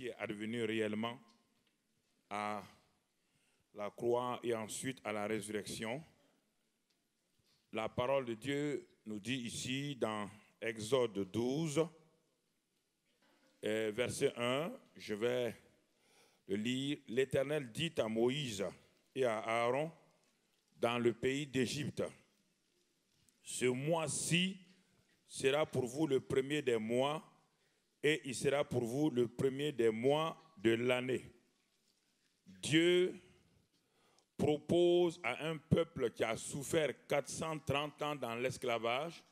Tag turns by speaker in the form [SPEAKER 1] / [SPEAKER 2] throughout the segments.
[SPEAKER 1] qui est advenu réellement à la croix et ensuite à la résurrection. La parole de Dieu nous dit ici dans Exode 12, verset 1, je vais le lire. L'Éternel dit à Moïse et à Aaron dans le pays d'Égypte, ce mois-ci sera pour vous le premier des mois et il sera pour vous le premier des mois de l'année. Dieu propose à un peuple qui a souffert 430 ans dans l'esclavage,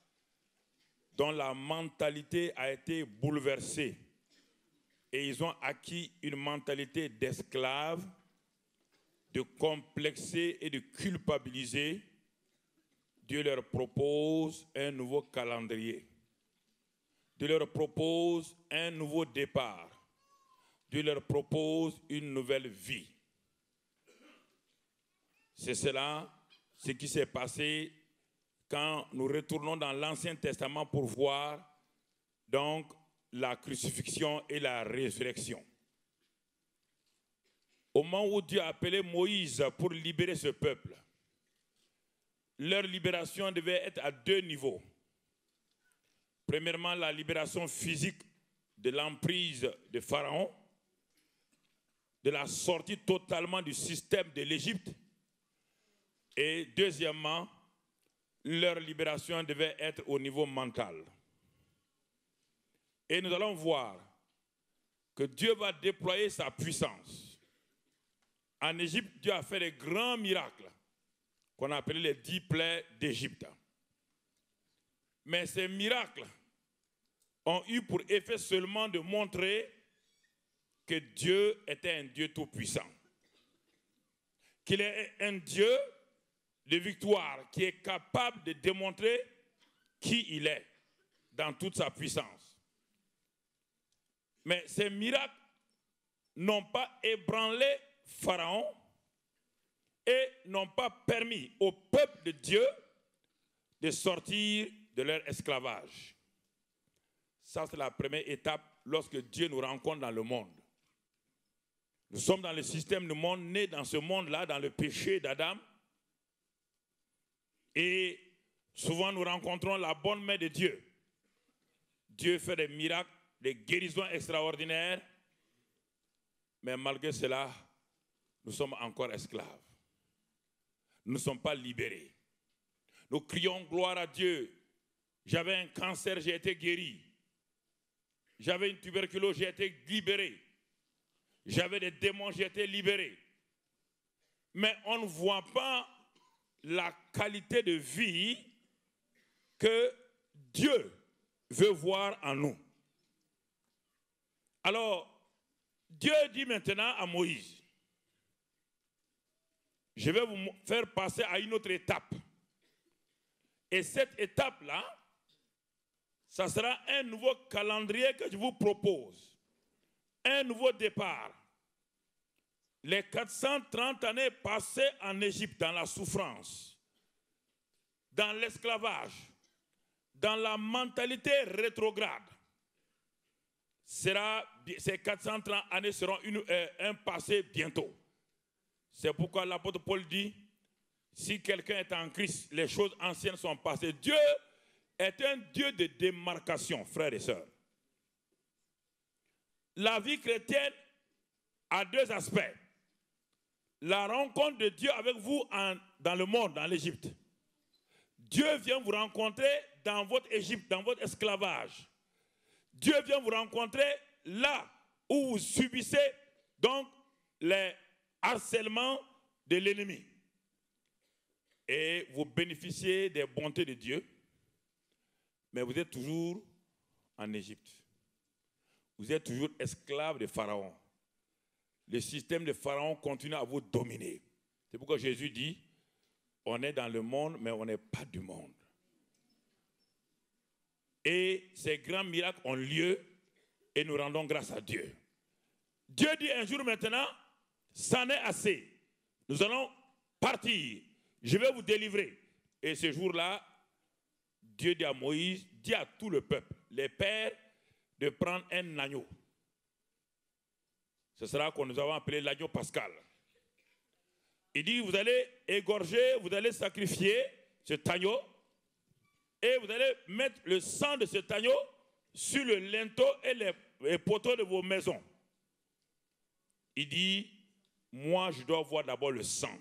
[SPEAKER 1] dont la mentalité a été bouleversée, et ils ont acquis une mentalité d'esclave, de complexer et de culpabiliser. Dieu leur propose un nouveau calendrier. Dieu leur propose un nouveau départ. Dieu leur propose une nouvelle vie. C'est cela, ce qui s'est passé quand nous retournons dans l'Ancien Testament pour voir donc la crucifixion et la résurrection. Au moment où Dieu a appelé Moïse pour libérer ce peuple, leur libération devait être à deux niveaux. Premièrement, la libération physique de l'emprise de Pharaon, de la sortie totalement du système de l'Égypte. Et deuxièmement, leur libération devait être au niveau mental. Et nous allons voir que Dieu va déployer sa puissance. En Égypte, Dieu a fait des grands miracles qu'on a appelés les 10 plaies d'Égypte. Mais ces miracles ont eu pour effet seulement de montrer que Dieu était un Dieu tout-puissant. Qu'il est un Dieu de victoire qui est capable de démontrer qui il est dans toute sa puissance. Mais ces miracles n'ont pas ébranlé Pharaon et n'ont pas permis au peuple de Dieu de sortir de leur esclavage. Ça, c'est la première étape lorsque Dieu nous rencontre dans le monde. Nous sommes dans le système du monde, nés dans ce monde-là, dans le péché d'Adam. Et souvent, nous rencontrons la bonne main de Dieu. Dieu fait des miracles, des guérisons extraordinaires. Mais malgré cela, nous sommes encore esclaves. Nous ne sommes pas libérés. Nous crions gloire à Dieu. J'avais un cancer, j'ai été guéri. J'avais une tuberculose, j'ai été libéré. J'avais des démons, j'ai été libéré. Mais on ne voit pas la qualité de vie que Dieu veut voir en nous. Alors, Dieu dit maintenant à Moïse, je vais vous faire passer à une autre étape. Et cette étape-là, ça sera un nouveau calendrier que je vous propose. Un nouveau départ. Les 430 années passées en Égypte, dans la souffrance, dans l'esclavage, dans la mentalité rétrograde, ces 430 années seront un passé bientôt. C'est pourquoi l'apôtre Paul dit, si quelqu'un est en Christ, les choses anciennes sont passées. Dieu est un Dieu de démarcation, frères et sœurs. La vie chrétienne a deux aspects. La rencontre de Dieu avec vous dans le monde, dans l'Égypte. Dieu vient vous rencontrer dans votre Égypte, dans votre esclavage. Dieu vient vous rencontrer là où vous subissez donc les harcèlements de l'ennemi. Et vous bénéficiez des bontés de Dieu, mais vous êtes toujours en Égypte. Vous êtes toujours esclave de Pharaon. Le système de Pharaon continue à vous dominer. C'est pourquoi Jésus dit, on est dans le monde, mais on n'est pas du monde. Et ces grands miracles ont lieu et nous rendons grâce à Dieu. Dieu dit un jour maintenant, c'en est assez. Nous allons partir. Je vais vous délivrer. Et ce jour-là, Dieu dit à Moïse, dit à tout le peuple, les pères, de prendre un agneau. ce sera qu'on nous avons appelé l'agneau pascal. Il dit, vous allez égorger, vous allez sacrifier cet agneau et vous allez mettre le sang de cet agneau sur le linteau et les poteaux de vos maisons. Il dit, moi je dois voir d'abord le sang.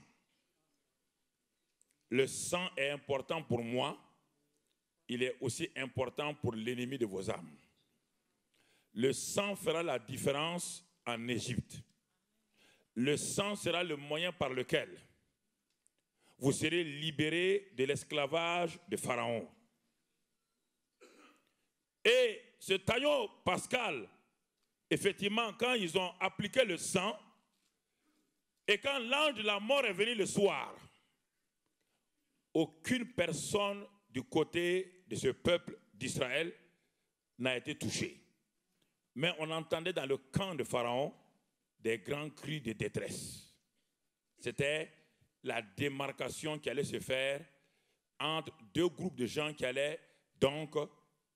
[SPEAKER 1] Le sang est important pour moi, il est aussi important pour l'ennemi de vos âmes. Le sang fera la différence en Égypte. Le sang sera le moyen par lequel vous serez libérés de l'esclavage de Pharaon. Et cet agneau pascal, effectivement, quand ils ont appliqué le sang, et quand l'ange de la mort est venu le soir, aucune personne du côté de ce peuple d'Israël n'a été touchée. Mais on entendait dans le camp de Pharaon des grands cris de détresse. C'était la démarcation qui allait se faire entre deux groupes de gens qui allaient donc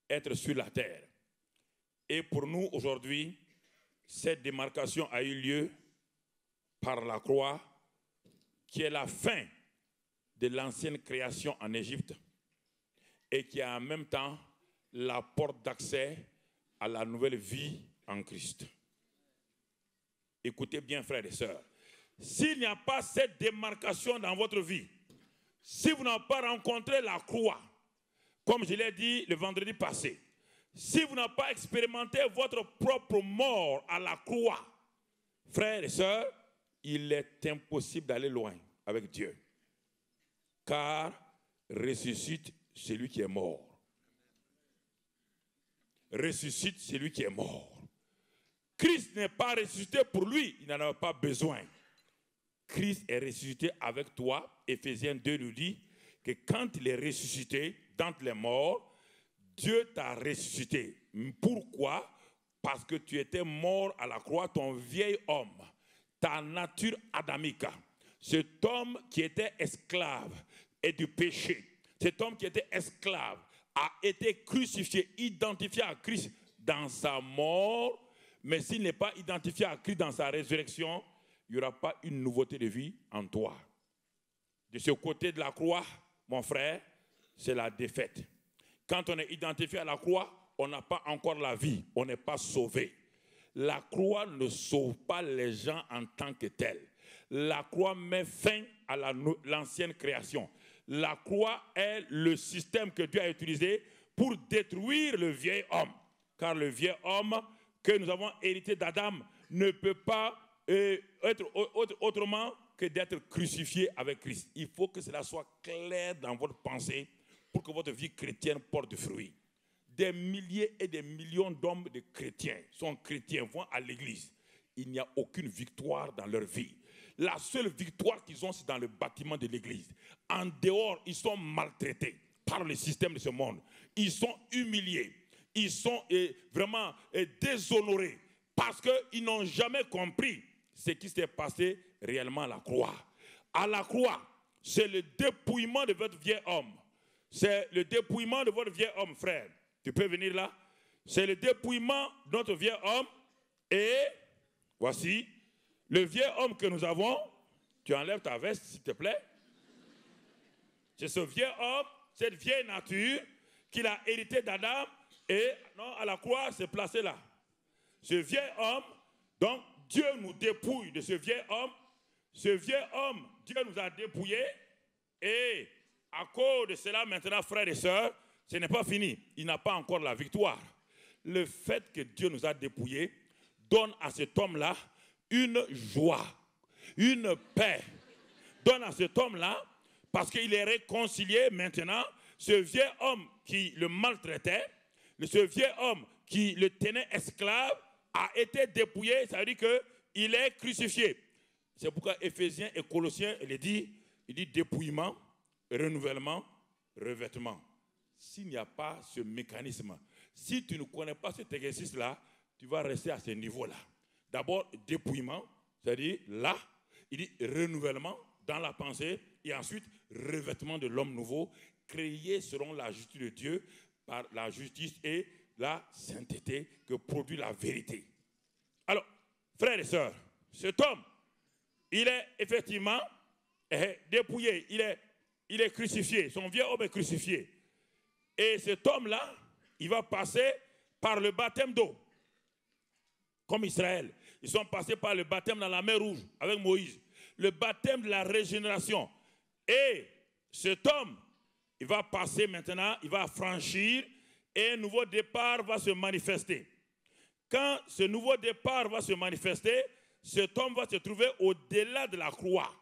[SPEAKER 1] être sur la terre. Et pour nous aujourd'hui, cette démarcation a eu lieu par la croix, qui est la fin de l'ancienne création en Égypte et qui est en même temps la porte d'accès à la nouvelle vie en Christ. Écoutez bien, frères et sœurs, s'il n'y a pas cette démarcation dans votre vie, si vous n'avez pas rencontré la croix, comme je l'ai dit le vendredi passé, si vous n'avez pas expérimenté votre propre mort à la croix, frères et sœurs, il est impossible d'aller loin avec Dieu. Car ressuscite celui qui est mort. Ressuscite celui qui est mort. Christ n'est pas ressuscité pour lui, il n'en a pas besoin. Christ est ressuscité avec toi. Éphésiens 2 nous dit que quand il est ressuscité d'entre les morts, Dieu t'a ressuscité. Pourquoi? Parce que tu étais mort à la croix, ton vieil homme, ta nature adamique, cet homme qui était esclave et du péché, cet homme qui était esclave a été crucifié, identifié à Christ dans sa mort, mais s'il n'est pas identifié à Christ dans sa résurrection, il n'y aura pas une nouveauté de vie en toi. De ce côté de la croix, mon frère, c'est la défaite. Quand on est identifié à la croix, on n'a pas encore la vie, on n'est pas sauvé. La croix ne sauve pas les gens en tant que tels. La croix met fin à l'ancienne création. La croix est le système que Dieu a utilisé pour détruire le vieil homme. Car le vieil homme que nous avons hérité d'Adam ne peut pas être autrement que d'être crucifié avec Christ. Il faut que cela soit clair dans votre pensée pour que votre vie chrétienne porte du fruit. Des milliers et des millions d'hommes de chrétiens sont chrétiens, vont à l'église. Il n'y a aucune victoire dans leur vie. La seule victoire qu'ils ont, c'est dans le bâtiment de l'église. En dehors, ils sont maltraités par le système de ce monde. Ils sont humiliés. Ils sont vraiment déshonorés parce qu'ils n'ont jamais compris ce qui s'est passé réellement à la croix. À la croix, c'est le dépouillement de votre vieil homme. C'est le dépouillement de votre vieil homme, frère. Tu peux venir là? C'est le dépouillement de notre vieil homme. Et voici le vieil homme que nous avons. Tu enlèves ta veste, s'il te plaît. C'est ce vieil homme, cette vieille nature qu'il a hérité d'Adam. Et non, à la croix, c'est placé là. Ce vieil homme, donc Dieu nous dépouille de ce vieil homme. Ce vieil homme, Dieu nous a dépouillés. Et à cause de cela, maintenant, frères et sœurs, ce n'est pas fini. Il n'a pas encore la victoire. Le fait que Dieu nous a dépouillés donne à cet homme-là une joie, une paix. Donne à cet homme-là, parce qu'il est réconcilié maintenant, ce vieil homme qui le maltraitait, ce vieil homme qui le tenait esclave, a été dépouillé, ça veut dire qu'il est crucifié. C'est pourquoi Éphésiens et Colossiens, il dit dépouillement, renouvellement, revêtement. S'il n'y a pas ce mécanisme, si tu ne connais pas cet exercice-là, tu vas rester à ce niveau-là. D'abord, dépouillement, c'est-à-dire là, il dit renouvellement dans la pensée, et ensuite, revêtement de l'homme nouveau, créé selon la justice de Dieu, par la justice et la sainteté que produit la vérité. Alors, frères et sœurs, cet homme, il est effectivement dépouillé, il est crucifié, son vieux homme est crucifié. Et cet homme-là, il va passer par le baptême d'eau, comme Israël. Ils sont passés par le baptême dans la mer Rouge avec Moïse, le baptême de la régénération. Et cet homme, il va passer maintenant, il va franchir et un nouveau départ va se manifester. Quand ce nouveau départ va se manifester, cet homme va se trouver au-delà de la croix.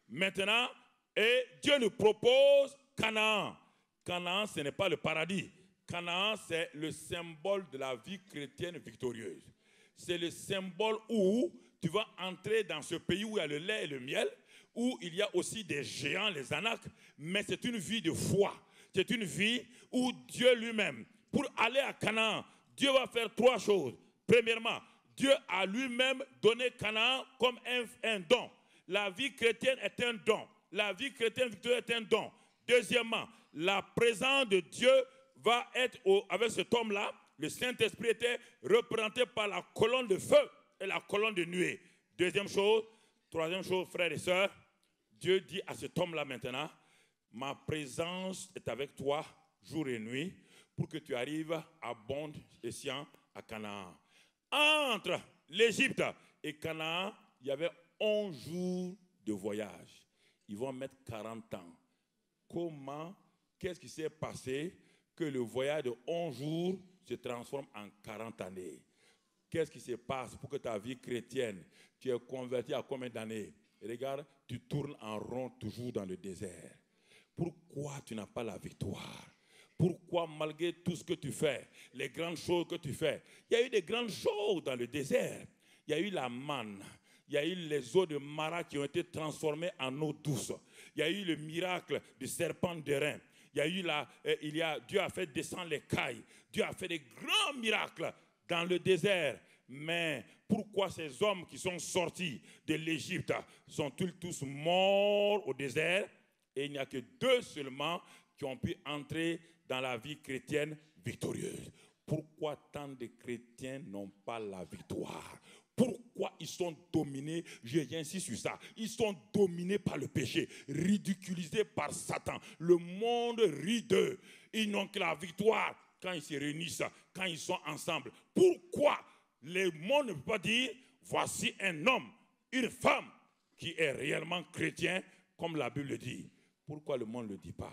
[SPEAKER 1] Maintenant, et Dieu lui propose Canaan. Canaan, ce n'est pas le paradis. Canaan, c'est le symbole de la vie chrétienne victorieuse. C'est le symbole où tu vas entrer dans ce pays où il y a le lait et le miel, où il y a aussi des géants, les Anaks, mais c'est une vie de foi. C'est une vie où Dieu lui-même, pour aller à Canaan, Dieu va faire trois choses. Premièrement, Dieu a lui-même donné Canaan comme un don. La vie chrétienne est un don. La vie chrétienne victorieuse est un don. Deuxièmement, la présence de Dieu va être avec cet homme-là. Le Saint-Esprit était représenté par la colonne de feu et la colonne de nuée. Deuxième chose, troisième chose, frères et sœurs, Dieu dit à cet homme-là maintenant, ma présence est avec toi jour et nuit pour que tu arrives à bon escient à Canaan. Entre l'Égypte et Canaan, il y avait 11 jours de voyage. Ils vont mettre 40 ans. Qu'est-ce qui s'est passé que le voyage de 11 jours se transforme en 40 années? Qu'est-ce qui se passe pour que ta vie chrétienne, tu es converti à combien d'années? Regarde, tu tournes en rond toujours dans le désert. Pourquoi tu n'as pas la victoire? Pourquoi malgré tout ce que tu fais, les grandes choses que tu fais, il y a eu des grandes choses dans le désert. Il y a eu la manne. Il y a eu les eaux de Mara qui ont été transformées en eau douce. Il y a eu le miracle du serpent d'airain. Dieu a fait descendre les cailles. Dieu a fait des grands miracles dans le désert. Mais pourquoi ces hommes qui sont sortis de l'Égypte sont-ils tous morts au désert? Et il n'y a que 2 seulement qui ont pu entrer dans la vie chrétienne victorieuse. Pourquoi tant de chrétiens n'ont pas la victoire? Pourquoi ils sont dominés? J'insiste sur ça. Ils sont dominés par le péché, ridiculisés par Satan. Le monde rit d'eux. Ils n'ont que la victoire quand ils se réunissent, quand ils sont ensemble. Pourquoi le monde ne peut pas dire, voici un homme, une femme qui est réellement chrétien, comme la Bible dit? Pourquoi le monde ne le dit pas?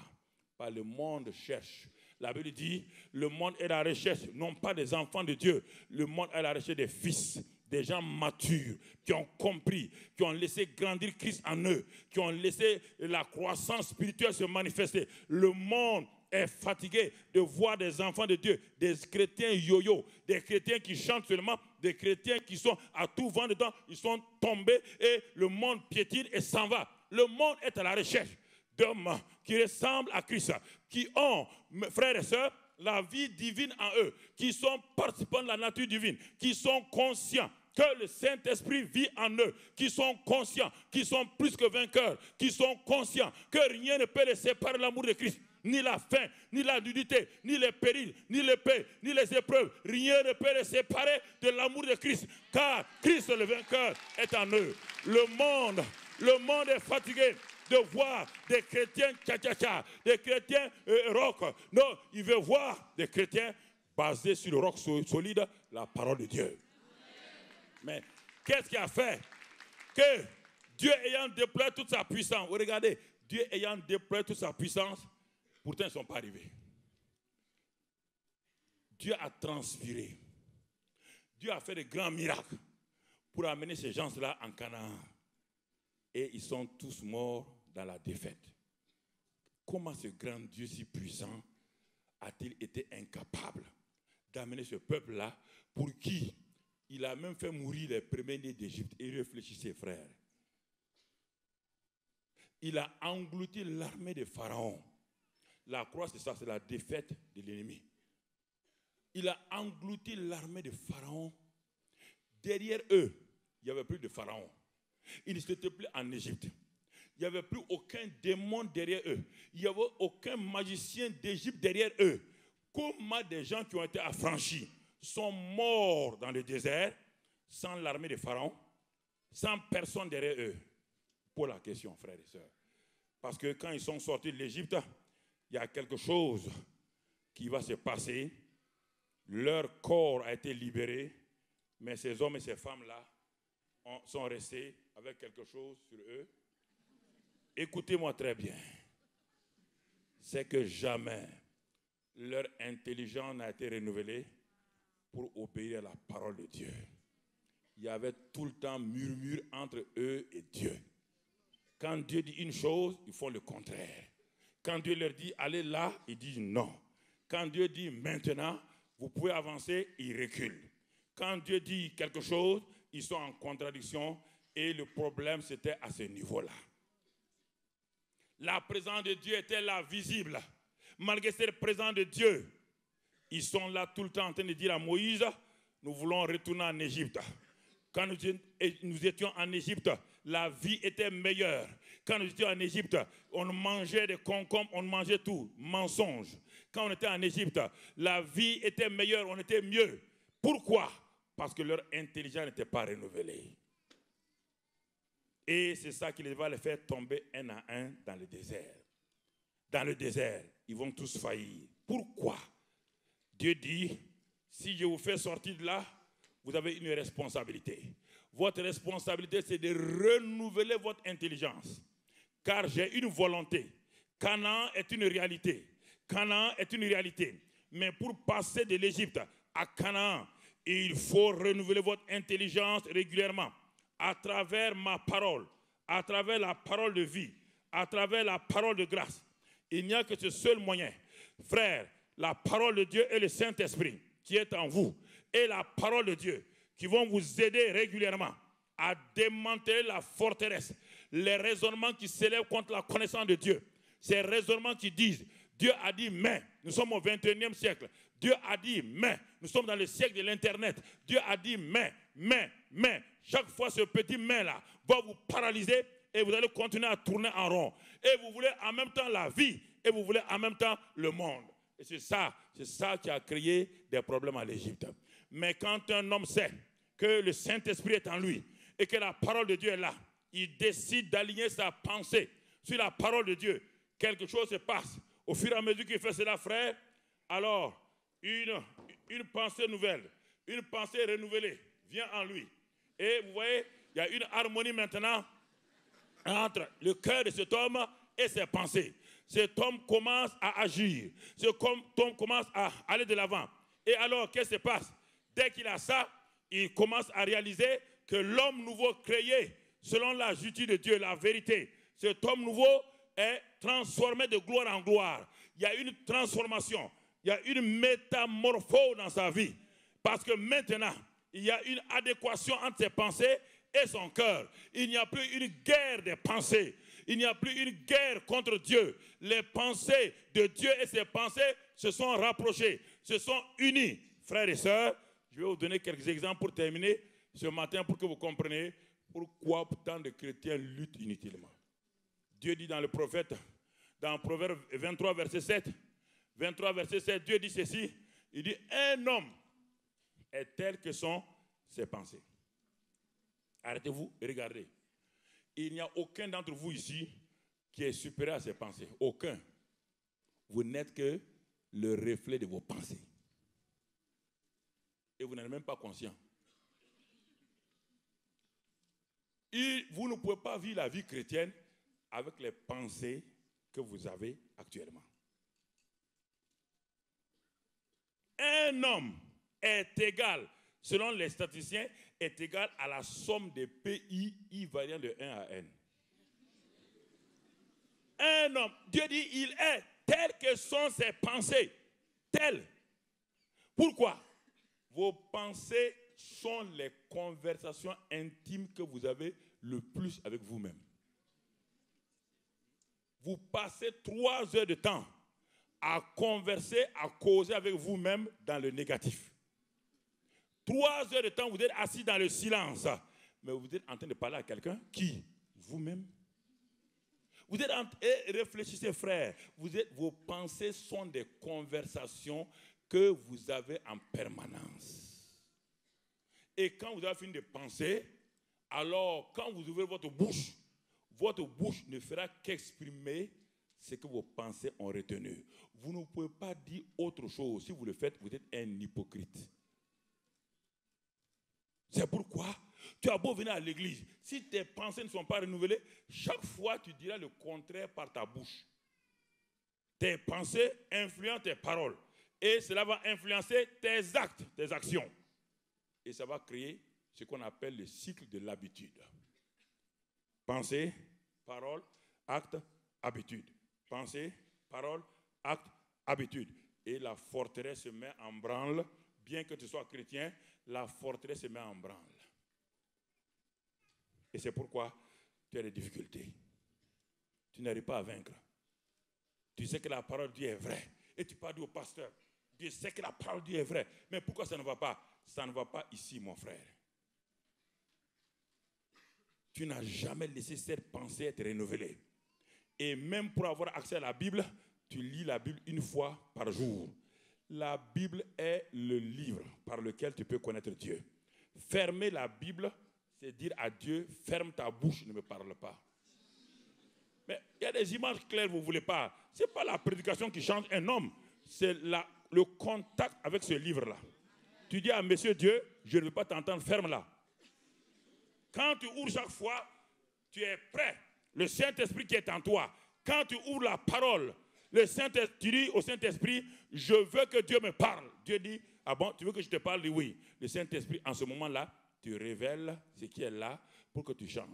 [SPEAKER 1] Parce que le monde cherche. La Bible dit, le monde est à la recherche, non pas des enfants de Dieu. Le monde est à la recherche des fils, des gens matures, qui ont compris, qui ont laissé grandir Christ en eux, qui ont laissé la croissance spirituelle se manifester. Le monde est fatigué de voir des enfants de Dieu, des chrétiens yo-yo, des chrétiens qui chantent seulement, des chrétiens qui sont à tout vent dedans, ils sont tombés et le monde piétine et s'en va. Le monde est à la recherche d'hommes qui ressemblent à Christ, qui ont, frères et sœurs, la vie divine en eux, qui sont participants de la nature divine, qui sont conscients que le Saint-Esprit vit en eux, qui sont conscients, qui sont plus que vainqueurs, qui sont conscients que rien ne peut les séparer de l'amour de Christ. Ni la faim, ni la nudité, ni les périls, ni l'épée, ni les épreuves. Rien ne peut les séparer de l'amour de Christ, car Christ le vainqueur est en eux. Le monde est fatigué de voir des chrétiens tcha-tcha-tcha, des chrétiens rock. Non, il veut voir des chrétiens basés sur le roc solide, la parole de Dieu. Mais qu'est-ce qui a fait que Dieu ayant déployé toute sa puissance, regardez, Dieu ayant déployé toute sa puissance, pourtant ils ne sont pas arrivés. Dieu a transpiré. Dieu a fait de grands miracles pour amener ces gens-là en Canaan. Et ils sont tous morts dans la défaite. Comment ce grand Dieu si puissant a-t-il été incapable d'amener ce peuple-là pour qui il a même fait mourir les premiers-nés d'Égypte? Et réfléchissez, frères. Il a englouti l'armée de Pharaon. La croix, c'est ça, c'est la défaite de l'ennemi. Il a englouti l'armée de Pharaon. Derrière eux, il n'y avait plus de Pharaon. Ils n'étaient plus en Égypte. Il n'y avait plus aucun démon derrière eux. Il n'y avait aucun magicien d'Égypte derrière eux. Comment des gens qui ont été affranchis sont morts dans le désert sans l'armée de Pharaon, sans personne derrière eux. Pour la question, frères et sœurs. Parce que quand ils sont sortis de l'Égypte, il y a quelque chose qui va se passer. Leur corps a été libéré, mais ces hommes et ces femmes-là sont restés avec quelque chose sur eux. Écoutez-moi très bien. C'est que jamais leur intelligence n'a été renouvelée pour obéir à la parole de Dieu. Il y avait tout le temps murmure entre eux et Dieu. Quand Dieu dit une chose, ils font le contraire. Quand Dieu leur dit allez là, ils disent non. Quand Dieu dit maintenant, vous pouvez avancer, ils reculent. Quand Dieu dit quelque chose, ils sont en contradiction et le problème c'était à ce niveau-là. La présence de Dieu était là, visible. Malgré cette présence de Dieu, ils sont là tout le temps en train de dire à Moïse, nous voulons retourner en Égypte. Quand nous étions en Égypte, la vie était meilleure. Quand nous étions en Égypte, on mangeait des concombres, on mangeait tout. Mensonge. Quand on était en Égypte, la vie était meilleure, on était mieux. Pourquoi? Parce que leur intelligence n'était pas renouvelée. Et c'est ça qui va les faire tomber un à un dans le désert. Dans le désert, ils vont tous faillir. Pourquoi? Dieu dit, si je vous fais sortir de là, vous avez une responsabilité. Votre responsabilité, c'est de renouveler votre intelligence. Car j'ai une volonté. Canaan est une réalité. Canaan est une réalité. Mais pour passer de l'Égypte à Canaan, il faut renouveler votre intelligence régulièrement. À travers ma parole, à travers la parole de vie, à travers la parole de grâce. Il n'y a que ce seul moyen. Frère, la parole de Dieu et le Saint-Esprit qui est en vous, et la parole de Dieu qui vont vous aider régulièrement à démanteler la forteresse, les raisonnements qui s'élèvent contre la connaissance de Dieu. Ces raisonnements qui disent, Dieu a dit mais, nous sommes au 21e siècle. Dieu a dit mais, nous sommes dans le siècle de l'Internet. Dieu a dit mais. Chaque fois ce petit mais-là va vous paralyser et vous allez continuer à tourner en rond. Et vous voulez en même temps la vie et vous voulez en même temps le monde. Et c'est ça qui a créé des problèmes à l'Égypte. Mais quand un homme sait que le Saint-Esprit est en lui et que la parole de Dieu est là, il décide d'aligner sa pensée sur la parole de Dieu. Quelque chose se passe. Au fur et à mesure qu'il fait cela, frère, alors une pensée nouvelle, une pensée renouvelée vient en lui. Et vous voyez, il y a une harmonie maintenant entre le cœur de cet homme et ses pensées. Cet homme commence à agir. Cet homme commence à aller de l'avant. Et alors, qu'est-ce qui se passe? Dès qu'il a ça, il commence à réaliser que l'homme nouveau créé, selon la justice de Dieu, la vérité, cet homme nouveau est transformé de gloire en gloire. Il y a une transformation, il y a une métamorphose dans sa vie. Parce que maintenant, il y a une adéquation entre ses pensées et son cœur. Il n'y a plus une guerre des pensées. Il n'y a plus une guerre contre Dieu. Les pensées de Dieu et ses pensées se sont rapprochées, se sont unies. Frères et sœurs, je vais vous donner quelques exemples pour terminer ce matin pour que vous compreniez pourquoi tant de chrétiens luttent inutilement. Dieu dit dans le prophète, dans Proverbe 23, verset 7, Dieu dit ceci, il dit, un homme est tel que sont ses pensées. Arrêtez-vous et regardez. Il n'y a aucun d'entre vous ici qui est supérieur à ses pensées. Aucun. Vous n'êtes que le reflet de vos pensées. Et vous n'êtes même pas conscient. Et vous ne pouvez pas vivre la vie chrétienne avec les pensées que vous avez actuellement. Un homme est égal, selon les statisticiens, est égal à la somme des PII variant de 1 à n. Un homme, Dieu dit, il est tel que sont ses pensées. Tel. Pourquoi? Vos pensées sont les conversations intimes que vous avez le plus avec vous-même. Vous passez 3 heures de temps à converser, à causer avec vous-même dans le négatif. 3 heures de temps, vous êtes assis dans le silence. Mais vous êtes en train de parler à quelqu'un qui? Vous-même. Vous êtes et réfléchissez, frère. Vos pensées sont des conversations que vous avez en permanence. Et quand vous avez fini de penser, alors quand vous ouvrez votre bouche ne fera qu'exprimer ce que vos pensées ont retenu. Vous ne pouvez pas dire autre chose. Si vous le faites, vous êtes un hypocrite. C'est pourquoi tu as beau venir à l'église, si tes pensées ne sont pas renouvelées, chaque fois tu diras le contraire par ta bouche. Tes pensées influencent tes paroles. Et cela va influencer tes actes, tes actions. Et ça va créer ce qu'on appelle le cycle de l'habitude. Pensée, parole, acte, habitude. Pensée, parole, acte, habitude. Et la forteresse se met en branle. Bien que tu sois chrétien, la forteresse se met en branle. Et c'est pourquoi tu as des difficultés. Tu n'arrives pas à vaincre. Tu sais que la parole de Dieu est vraie. Et tu parles au pasteur. Dieu sait que la parole de Dieu est vraie. Mais pourquoi ça ne va pas? Ça ne va pas ici, mon frère. Tu n'as jamais laissé cette pensée être renouvelée. Et même pour avoir accès à la Bible, tu lis la Bible une fois par jour. La Bible est le livre par lequel tu peux connaître Dieu. Fermer la Bible, c'est dire à Dieu, ferme ta bouche, ne me parle pas. Mais il y a des images claires, vous ne voulez pas. Ce n'est pas la prédication qui change un homme, c'est le contact avec ce livre-là. Tu dis à Monsieur Dieu, je ne veux pas t'entendre, ferme-la. Quand tu ouvres chaque fois, tu es prêt. Le Saint-Esprit qui est en toi. Quand tu ouvres la parole, tu dis au Saint-Esprit, je veux que Dieu me parle. Dieu dit, ah bon, tu veux que je te parle? Dit oui. Le Saint-Esprit, en ce moment-là, tu révèles ce qui est là pour que tu changes.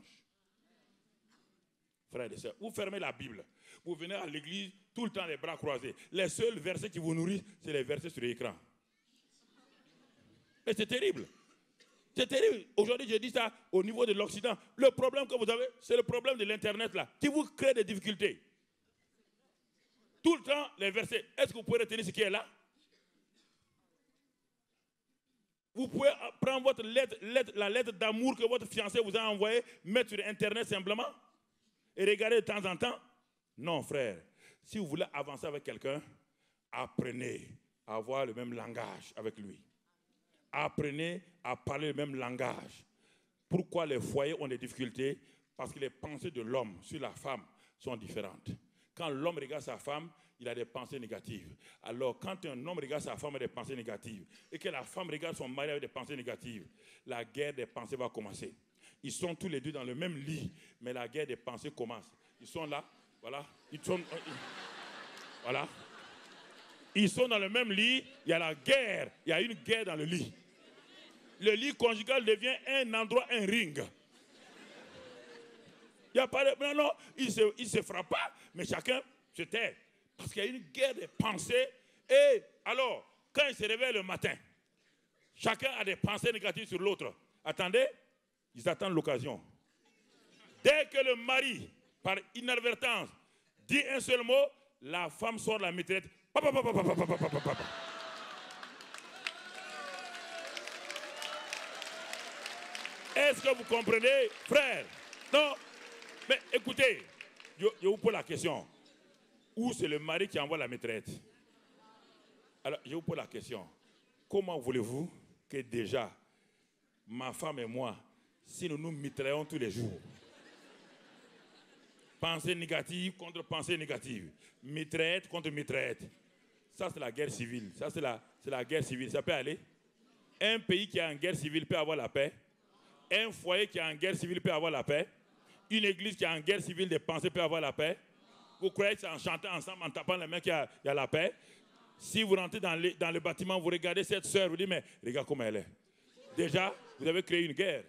[SPEAKER 1] Frères et sœurs, vous fermez la Bible. Vous venez à l'église tout le temps les bras croisés. Les seuls versets qui vous nourrissent, c'est les versets sur l'écran. Et c'est terrible. C'est terrible. Aujourd'hui, je dis ça au niveau de l'Occident. Le problème que vous avez, c'est le problème de l'Internet là, qui vous crée des difficultés. Tout le temps, les versets. Est-ce que vous pouvez retenir ce qui est là? Vous pouvez prendre votre la lettre d'amour que votre fiancé vous a envoyée, mettre sur Internet simplement et regarder de temps en temps? Non, frère. Si vous voulez avancer avec quelqu'un, apprenez à avoir le même langage avec lui. Apprenez à parler le même langage. Pourquoi les foyers ont des difficultés? Parce que les pensées de l'homme sur la femme sont différentes. Quand l'homme regarde sa femme, il a des pensées négatives. Alors, quand un homme regarde sa femme avec des pensées négatives, et que la femme regarde son mari avec des pensées négatives, la guerre des pensées va commencer. Ils sont tous les deux dans le même lit, mais la guerre des pensées commence. Ils sont là, voilà. Voilà. Ils sont dans le même lit, il y a la guerre, il y a une guerre dans le lit. Le lit conjugal devient un endroit, un ring. Il n'y a pas de... Non, il ne se frappe pas, mais chacun se tait. Parce qu'il y a une guerre de pensées. Et alors, quand ils se réveillent le matin, chacun a des pensées négatives sur l'autre. Attendez, ils attendent l'occasion. Dès que le mari, par inadvertance, dit un seul mot, la femme sort de la mitraillette. Est-ce que vous comprenez, frère? Non. Mais écoutez, je vous pose la question. Où c'est le mari qui envoie la maîtresse? Alors, je vous pose la question. Comment voulez-vous que déjà, ma femme et moi, si nous nous mitraillons tous les jours, pensée négative contre pensée négative, mitraillette contre mitraillette, ça c'est la guerre civile. Ça c'est la guerre civile. Ça peut aller? Un pays qui est en guerre civile peut avoir la paix. Un foyer qui est en guerre civile peut avoir la paix. Une église qui est en guerre civile des pensées peut avoir la paix. Vous croyez que c'est en chantant ensemble, en tapant les mains qu'il y a la paix? Si vous rentrez dans le bâtiment, vous regardez cette sœur, vous dites, mais regarde comment elle est. Déjà, vous avez créé une guerre.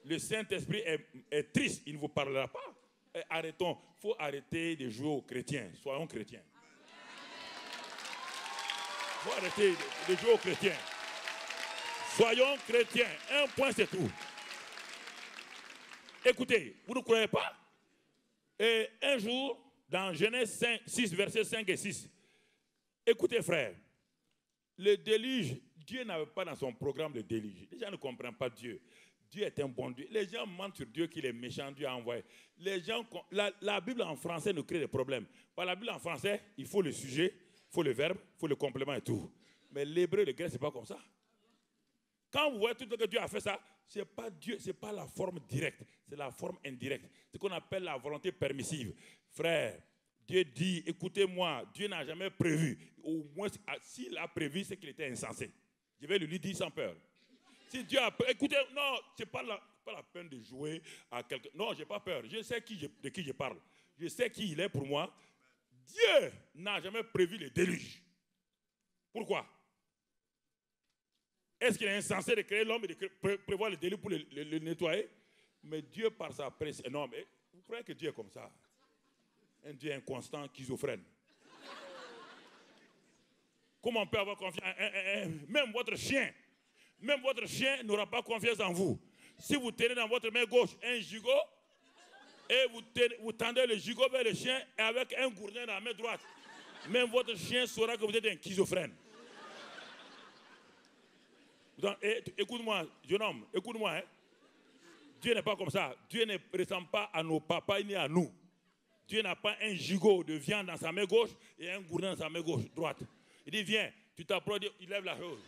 [SPEAKER 1] Le Saint-Esprit est triste, il ne vous parlera pas. Et arrêtons, il faut arrêter de jouer aux chrétiens. Soyons chrétiens. Il faut arrêter de jouer aux chrétiens. Soyons chrétiens. Un point, c'est tout. Écoutez, vous ne croyez pas? Et un jour, dans Genèse 6, versets 5 et 6, écoutez frère, le déluge, Dieu n'avait pas dans son programme le déluge. Les gens ne comprennent pas Dieu. Dieu est un bon Dieu. Les gens mentent sur Dieu qu'il est méchant, Dieu a envoyé. Les gens, la Bible en français nous crée des problèmes. Par la Bible en français, il faut le sujet, il faut le verbe, il faut le complément et tout. Mais l'hébreu et le grec, ce n'est pas comme ça. Quand vous voyez tout ce que Dieu a fait ça, c'est pas Dieu, c'est pas la forme directe, c'est la forme indirecte. C'est ce qu'on appelle la volonté permissive. Frère, Dieu dit, écoutez-moi, Dieu n'a jamais prévu. Au moins, s'il a prévu, c'est qu'il était insensé. Je vais lui dire sans peur. Si Dieu a peur, écoutez, non, c'est pas la peine de jouer à quelqu'un. Non, j'ai pas peur. Je sais de qui je parle. Je sais qui il est pour moi. Dieu n'a jamais prévu le déluge. Pourquoi? Est-ce qu'il est insensé de créer l'homme et de prévoir le déluge pour le nettoyer? Mais Dieu, par sa présence. Non, mais vous croyez que Dieu est comme ça? Un Dieu inconstant, schizophrène. Comment on peut avoir confiance? Même votre chien n'aura pas confiance en vous. Si vous tenez dans votre main gauche un gigot, et vous tendez le gigot vers le chien, et avec un gourdin dans la main droite, même votre chien saura que vous êtes un schizophrène. Écoute-moi, jeune homme, écoute-moi. Hein. Dieu n'est pas comme ça. Dieu ne ressemble pas à nos papas ni à nous. Dieu n'a pas un gigot de viande dans sa main gauche et un gourdin dans sa main gauche, droite. Il dit, viens, tu t'approches, il lève la chose.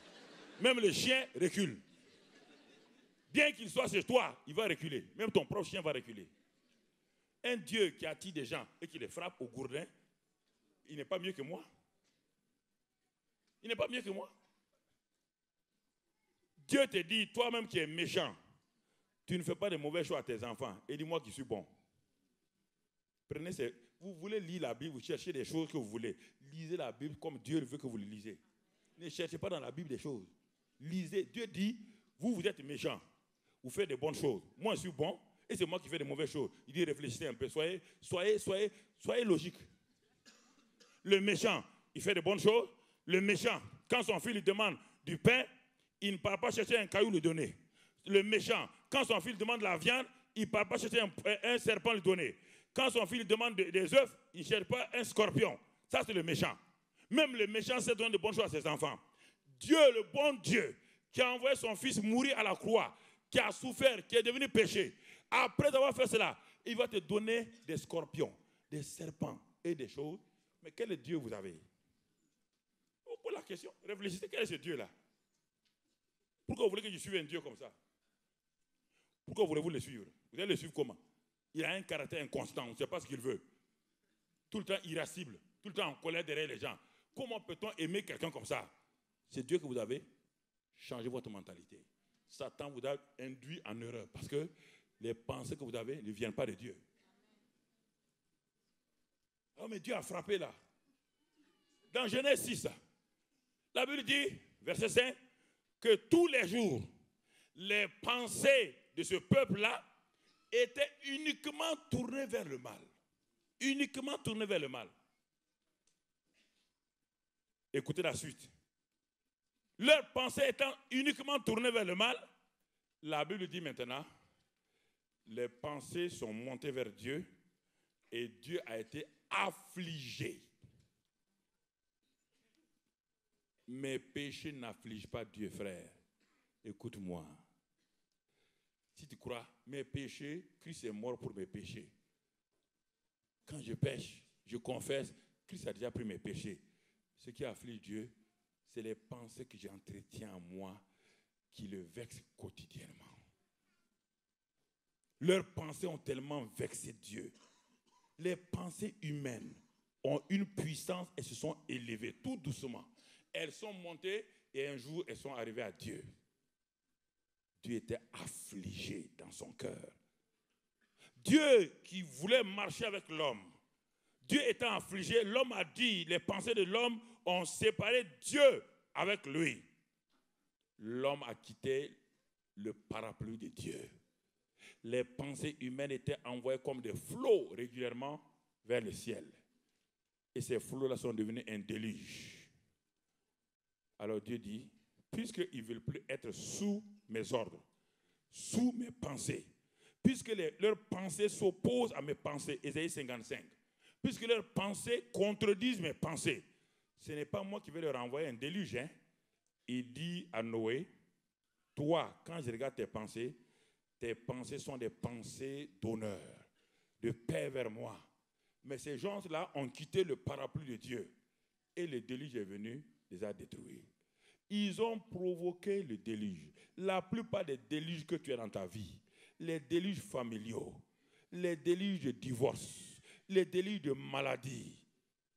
[SPEAKER 1] Même le chien recule. Bien qu'il soit chez toi, il va reculer. Même ton propre chien va reculer. Un Dieu qui attire des gens et qui les frappe au gourdin, il n'est pas mieux que moi. Il n'est pas mieux que moi. Dieu te dit, toi-même qui es méchant, tu ne fais pas de mauvais choix à tes enfants. Et dis-moi qui suis bon. Vous voulez lire la Bible, vous cherchez des choses que vous voulez. Lisez la Bible comme Dieu veut que vous le lisez. Ne cherchez pas dans la Bible des choses. Lisez. Dieu dit, vous êtes méchants. Vous faites de bonnes choses. Moi, je suis bon et c'est moi qui fais de mauvaises choses. Il dit, réfléchissez un peu. Soyez logique. Le méchant, il fait de bonnes choses. Le méchant, quand son fils lui demande du pain, il ne part pas chercher un caillou lui donner. Le méchant, quand son fils demande la viande, il ne part pas chercher un serpent lui donner. Quand son fils demande des œufs, il ne cherche pas un scorpion. Ça, c'est le méchant. Même le méchant sait donner de bonnes choses à ses enfants. Dieu, le bon Dieu, qui a envoyé son fils mourir à la croix, qui a souffert, qui est devenu péché, après avoir fait cela, il va te donner des scorpions, des serpents et des choses. Mais quel Dieu vous avez? Vous posez la question, réfléchissez, quel est ce Dieu-là? Pourquoi vous voulez que je suive un Dieu comme ça? Pourquoi voulez-vous le suivre? Vous allez le suivre comment? Il a un caractère inconstant, on ne sait pas ce qu'il veut. Tout le temps irascible, tout le temps en colère derrière les gens. Comment peut-on aimer quelqu'un comme ça? C'est Dieu que vous avez. Changez votre mentalité. Satan vous a induit en erreur parce que les pensées que vous avez ne viennent pas de Dieu. Oh, mais Dieu a frappé là. Dans Genèse 6, la Bible dit, verset 5, que tous les jours, les pensées de ce peuple-là étaient uniquement tournées vers le mal. Uniquement tournées vers le mal. Écoutez la suite. Leurs pensées étant uniquement tournées vers le mal, la Bible dit maintenant, les pensées sont montées vers Dieu et Dieu a été affligé. Mes péchés n'affligent pas Dieu, frère. Écoute-moi. Si tu crois, mes péchés, Christ est mort pour mes péchés. Quand je pêche, je confesse, Christ a déjà pris mes péchés. Ce qui afflige Dieu, c'est les pensées que j'entretiens en moi qui le vexent quotidiennement. Leurs pensées ont tellement vexé Dieu. Les pensées humaines ont une puissance et se sont élevées tout doucement. Elles sont montées et un jour elles sont arrivées à Dieu. Dieu était affligé dans son cœur. Dieu qui voulait marcher avec l'homme, Dieu étant affligé, l'homme a dit, les pensées de l'homme ont séparé Dieu avec lui. L'homme a quitté le parapluie de Dieu. Les pensées humaines étaient envoyées comme des flots régulièrement vers le ciel. Et ces flots-là sont devenus un déluge. Alors Dieu dit, puisqu'ils ne veulent plus être sous mes ordres, sous mes pensées, puisque leurs pensées s'opposent à mes pensées, Ésaïe 55, puisque leurs pensées contredisent mes pensées, ce n'est pas moi qui vais leur envoyer un déluge. Hein. Il dit à Noé, toi, quand je regarde tes pensées sont des pensées d'honneur, de paix vers moi. Mais ces gens-là ont quitté le parapluie de Dieu. Et le déluge est venu les a détruits. Ils ont provoqué le déluge. La plupart des déluges que tu as dans ta vie, les déluges familiaux, les déluges de divorce, les déluges de maladie,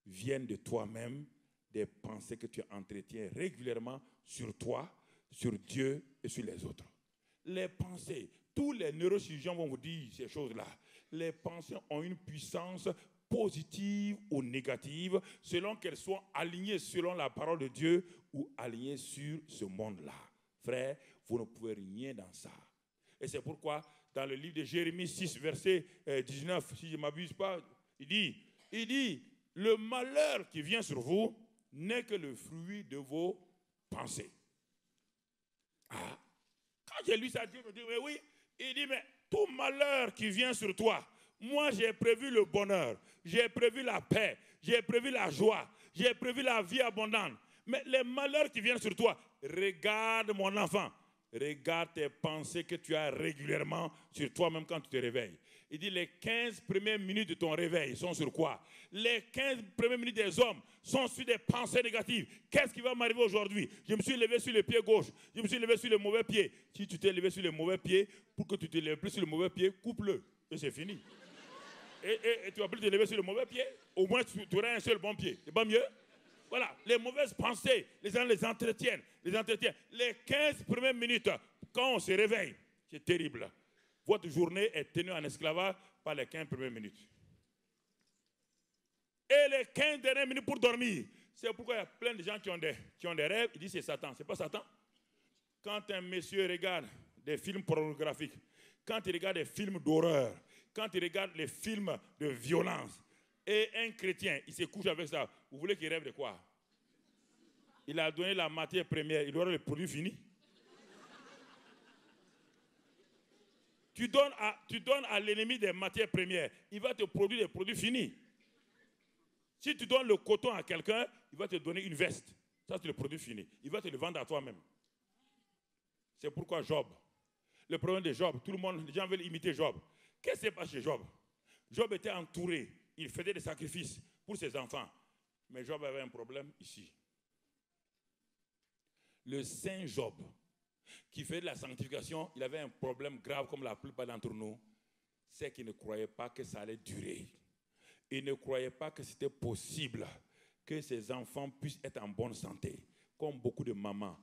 [SPEAKER 1] viennent de toi-même, des pensées que tu entretiens régulièrement sur toi, sur Dieu et sur les autres. Les pensées, tous les neurochirurgiens vont vous dire ces choses-là. Les pensées ont une puissance positive ou négative, selon qu'elles soient alignées selon la parole de Dieu ou alignées sur ce monde-là. Frère, vous ne pouvez rien dans ça. Et c'est pourquoi, dans le livre de Jérémie 6, verset 19, si je ne m'abuse pas, il dit, le malheur qui vient sur vous n'est que le fruit de vos pensées. Ah, quand j'ai lu ça, Dieu me dit, mais oui, il dit, mais tout malheur qui vient sur toi, moi j'ai prévu le bonheur, j'ai prévu la paix, j'ai prévu la joie, j'ai prévu la vie abondante. Mais les malheurs qui viennent sur toi, regarde mon enfant, regarde tes pensées que tu as régulièrement sur toi-même quand tu te réveilles. Il dit les 15 premières minutes de ton réveil sont sur quoi? Les 15 premières minutes des hommes sont sur des pensées négatives. Qu'est-ce qui va m'arriver aujourd'hui? Je me suis levé sur le pied gauche. Je me suis levé sur le mauvais pied. Si tu t'es levé sur le mauvais pied, pour que tu te lèves plus sur le mauvais pied, coupe-le. Et c'est fini. Et tu vas plus te lever sur le mauvais pied. Au moins, tu auras un seul bon pied. C'est pas mieux? Voilà. Les mauvaises pensées, les gens les entretiennent. Les 15 premières minutes, quand on se réveille, c'est terrible. Votre journée est tenue en esclavage par les 15 premières minutes. Et les 15 dernières minutes pour dormir. C'est pourquoi il y a plein de gens qui ont des rêves. Ils disent c'est Satan. C'est pas Satan. Quand un monsieur regarde des films pornographiques, quand il regarde des films d'horreur, quand il regarde les films de violence, et un chrétien, il se couche avec ça, vous voulez qu'il rêve de quoi? Il a donné la matière première, il aura le produit fini. Tu donnes à l'ennemi des matières premières, il va te produire des produits finis. Si tu donnes le coton à quelqu'un, il va te donner une veste. Ça, c'est le produit fini. Il va te le vendre à toi-même. C'est pourquoi Job, le problème de Job, tout le monde, les gens veulent imiter Job. Qu'est-ce qui se passe chez Job? Job était entouré, il faisait des sacrifices pour ses enfants. Mais Job avait un problème ici. Le saint Job, qui fait de la sanctification, il avait un problème grave comme la plupart d'entre nous, c'est qu'il ne croyait pas que ça allait durer. Il ne croyait pas que c'était possible que ses enfants puissent être en bonne santé, comme beaucoup de mamans.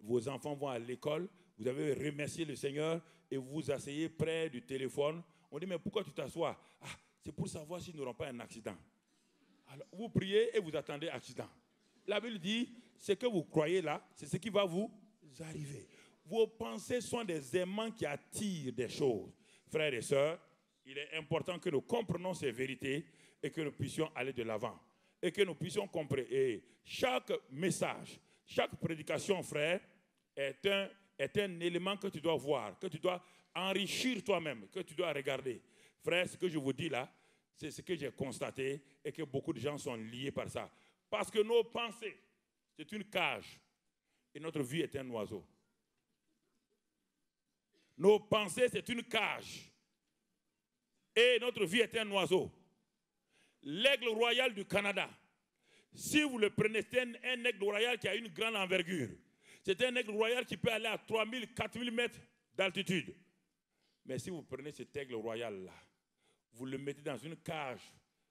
[SPEAKER 1] Vos enfants vont à l'école, vous avez remercié le Seigneur et vous vous asseyez près du téléphone. On dit, mais pourquoi tu t'assois? Ah, c'est pour savoir s'ils n'auront pas un accident. Alors, vous priez et vous attendez accident. La Bible dit, ce que vous croyez là, c'est ce qui va vous arriver. Vos pensées sont des aimants qui attirent des choses. Frères et sœurs, il est important que nous comprenions ces vérités et que nous puissions aller de l'avant. Et que nous puissions comprendre. Et chaque message, chaque prédication, frère, est un élément que tu dois voir, que tu dois enrichir toi-même, que tu dois regarder. Frère, ce que je vous dis là, c'est ce que j'ai constaté et que beaucoup de gens sont liés par ça. Parce que nos pensées, c'est une cage et notre vie est un oiseau. Nos pensées, c'est une cage et notre vie est un oiseau. L'aigle royal du Canada, si vous le prenez, c'est un aigle royal qui a une grande envergure. C'est un aigle royal qui peut aller à 3000, 4000 mètres d'altitude. Mais si vous prenez cet aigle royal-là, vous le mettez dans une cage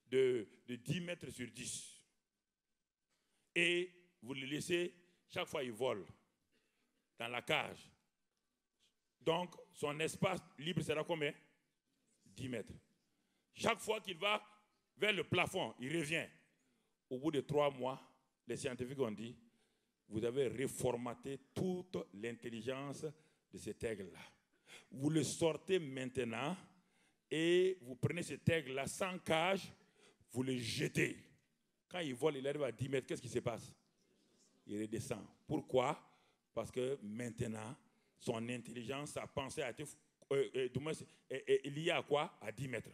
[SPEAKER 1] de 10 mètres sur 10. Et vous le laissez, chaque fois il vole dans la cage. Donc, son espace libre sera combien? 10 mètres. Chaque fois qu'il va vers le plafond, il revient. Au bout de 3 mois, les scientifiques ont dit, vous avez reformaté toute l'intelligence de cet aigle-là. Vous le sortez maintenant et vous prenez cet aigle-là sans cage, vous le jetez. Quand il vole, il arrive à 10 mètres, qu'est-ce qui se passe? Il redescend. Pourquoi? Parce que maintenant, son intelligence, sa pensée a été est liée à quoi? À 10 mètres.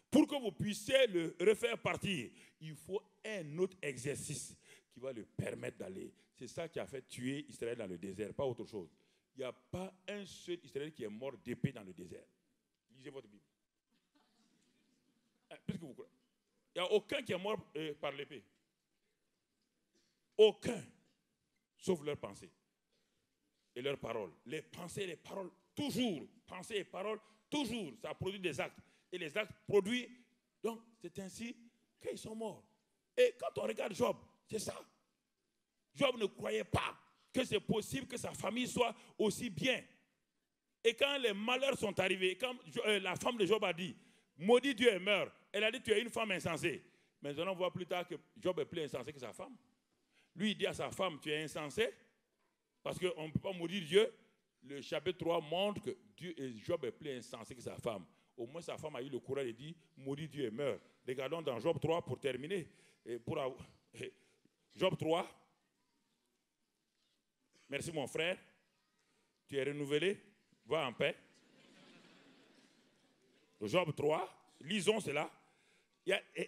[SPEAKER 1] Pour que vous puissiez le refaire partir, il faut un autre exercice qui va lui permettre d'aller. C'est ça qui a fait tuer Israël dans le désert, pas autre chose. Il n'y a pas un seul Israël qui est mort d'épée dans le désert. Lisez votre Bible. Puisque vous croyez. Il n'y a aucun qui est mort par l'épée. Aucun. sauf leurs pensées et leurs paroles. Les pensées et les paroles, toujours. Pensées et paroles, toujours. Ça produit des actes. Et les actes produisent. Donc, c'est ainsi qu'ils sont morts. Et quand on regarde Job, c'est ça. Job ne croyait pas que c'est possible que sa famille soit aussi bien. Et quand les malheurs sont arrivés, quand la femme de Job a dit, maudit Dieu et meurt, elle a dit, tu es une femme insensée. Mais nous allons voir plus tard que Job est plus insensé que sa femme. Lui, il dit à sa femme, tu es insensé, parce qu'on ne peut pas maudire Dieu. Le chapitre 3 montre que Job est plus insensé que sa femme. Au moins, sa femme a eu le courage de dire, maudit Dieu et meurt. Regardons dans Job 3 pour terminer. Job 3. Merci mon frère. Tu es renouvelé. Va en paix. Job 3. Lisons cela.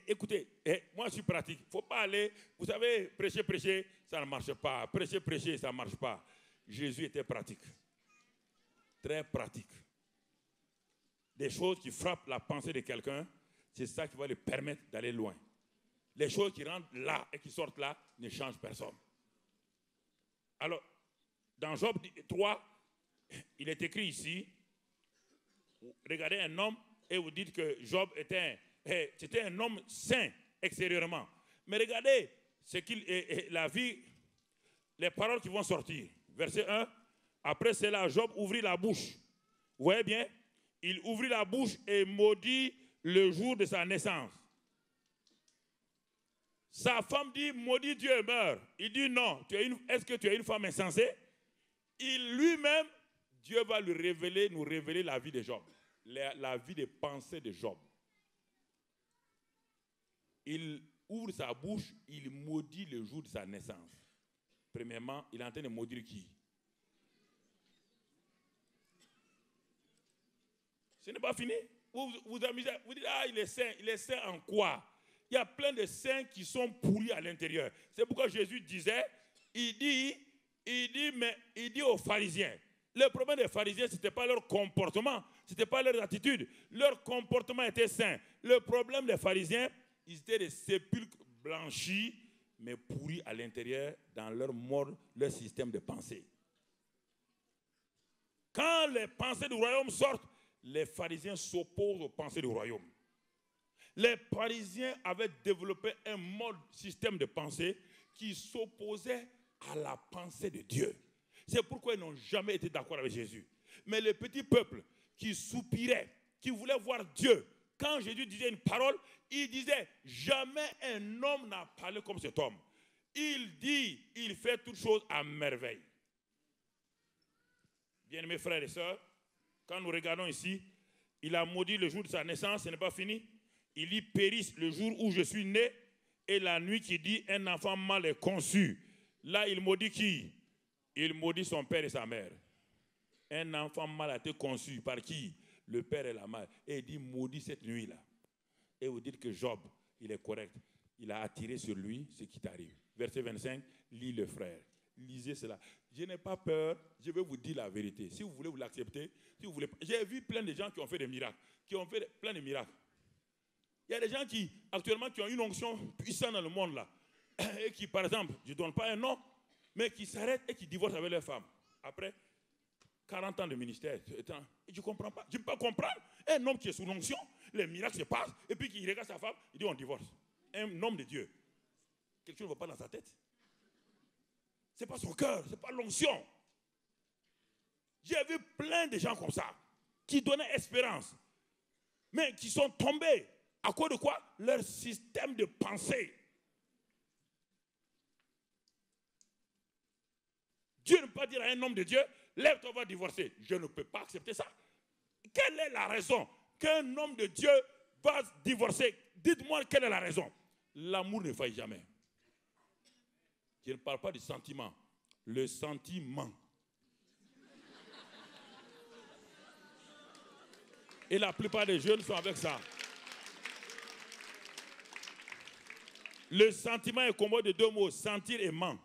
[SPEAKER 1] Écoutez, moi je suis pratique. Il ne faut pas aller, vous savez, prêcher, ça ne marche pas. Prêcher, ça ne marche pas. Jésus était pratique. Très pratique. Des choses qui frappent la pensée de quelqu'un, c'est ça qui va lui permettre d'aller loin. Les choses qui rentrent là et qui sortent là ne changent personne. Alors, dans Job 3, il est écrit ici, regardez un homme et vous dites que Job c'était un homme saint extérieurement. Mais regardez la vie, les paroles qui vont sortir. Verset 1, après cela, Job ouvrit la bouche. Vous voyez bien? Il ouvrit la bouche et maudit le jour de sa naissance. Sa femme dit, maudit Dieu et meurt. Il dit non, est-ce que tu es une femme insensée? Il lui-même, Dieu va nous révéler la vie de Job. La vie des pensées de Job. Il ouvre sa bouche, il maudit le jour de sa naissance. Premièrement, il est en train de maudire qui? Ce n'est pas fini. Vous amusez, vous dites, ah, il est saint en quoi? Il y a plein de saints qui sont pourris à l'intérieur. C'est pourquoi Jésus disait, il dit aux pharisiens, le problème des pharisiens, ce n'était pas leur comportement, ce n'était pas leur attitude. Leur comportement était sain. Le problème des pharisiens, ils étaient des sépulcres blanchis, mais pourris à l'intérieur dans leur système de pensée. Quand les pensées du royaume sortent, les pharisiens s'opposent aux pensées du royaume. Les pharisiens avaient développé un système de pensée qui s'opposait à la pensée de Dieu. C'est pourquoi ils n'ont jamais été d'accord avec Jésus. Mais le petit peuple qui soupirait, qui voulait voir Dieu, quand Jésus disait une parole, il disait, jamais un homme n'a parlé comme cet homme. Il fait toutes choses à merveille. Bien-aimés frères et sœurs, quand nous regardons ici, il a maudit le jour de sa naissance, ce n'est pas fini. Il dit, périsse le jour où je suis né, et la nuit qui dit, un enfant mal est conçu. Là, il maudit qui? Il maudit son père et sa mère. Un enfant mal a été conçu par qui? Le père et la mère. Et il dit, maudit cette nuit-là. Et vous dites que Job, il est correct. Il a attiré sur lui ce qui t'arrive. Verset 25, lis le frère. Lisez cela. Je n'ai pas peur, je vais vous dire la vérité. Si vous voulez, vous l'acceptez. Si vous voulez, j'ai vu plein de gens qui ont fait des miracles, qui ont fait plein de miracles. Il y a des gens qui, actuellement, qui ont une onction puissante dans le monde là, et qui, par exemple, je ne donne pas un nom, mais qui s'arrêtent et qui divorcent avec leur femme. Après 40 ans de ministère, je ne comprends pas. Je ne peux pas comprendre. Un homme qui est sous l'onction, les miracles se passent, et puis qui regarde sa femme, il dit on divorce. Un homme de Dieu. Quelque chose ne va pas dans sa tête. Ce n'est pas son cœur, ce n'est pas l'onction. J'ai vu plein de gens comme ça, qui donnaient espérance, mais qui sont tombés. À cause de quoi? Leur système de pensée. Dieu ne peut pas dire à un homme de Dieu, lève-toi, va divorcer. Je ne peux pas accepter ça. Quelle est la raison qu'un homme de Dieu va divorcer? Dites-moi quelle est la raison. L'amour ne faillit jamais. Je ne parle pas du sentiment. Le sentiment. Et la plupart des jeunes sont avec ça. Le sentiment est composé de deux mots, sentir et ment.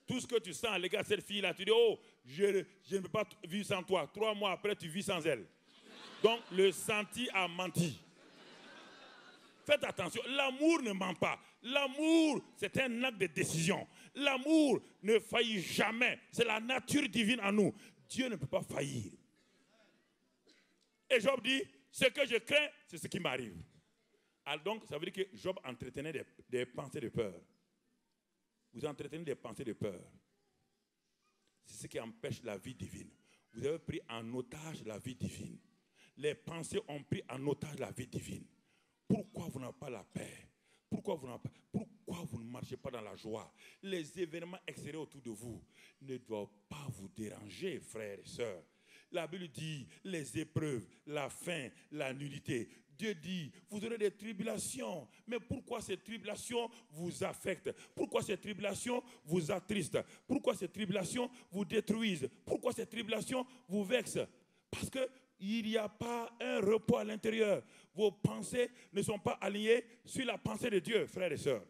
[SPEAKER 1] Tout ce que tu sens à l'égard de cette fille-là, tu dis, oh, je ne peux pas vivre sans toi. 3 mois après, tu vis sans elle. Donc, le senti a menti. Faites attention, l'amour ne ment pas. L'amour, c'est un acte de décision. L'amour ne faillit jamais. C'est la nature divine en nous. Dieu ne peut pas faillir. Et Job dit, ce que je crains, c'est ce qui m'arrive. Alors donc, ça veut dire que Job entretenait des pensées de peur. Vous entretenez des pensées de peur. C'est ce qui empêche la vie divine. Vous avez pris en otage la vie divine. Les pensées ont pris en otage la vie divine. Pourquoi vous n'avez pas la paix? Pourquoi vous ne marchez pas dans la joie? Les événements extérieurs autour de vous ne doivent pas vous déranger, frères et sœurs. La Bible dit les épreuves, la faim, la nudité. Dieu dit, vous aurez des tribulations. Mais pourquoi ces tribulations vous affectent? Pourquoi ces tribulations vous attristent? Pourquoi ces tribulations vous détruisent? Pourquoi ces tribulations vous vexent? Parce qu'il n'y a pas un repos à l'intérieur. Vos pensées ne sont pas alignées sur la pensée de Dieu, frères et sœurs.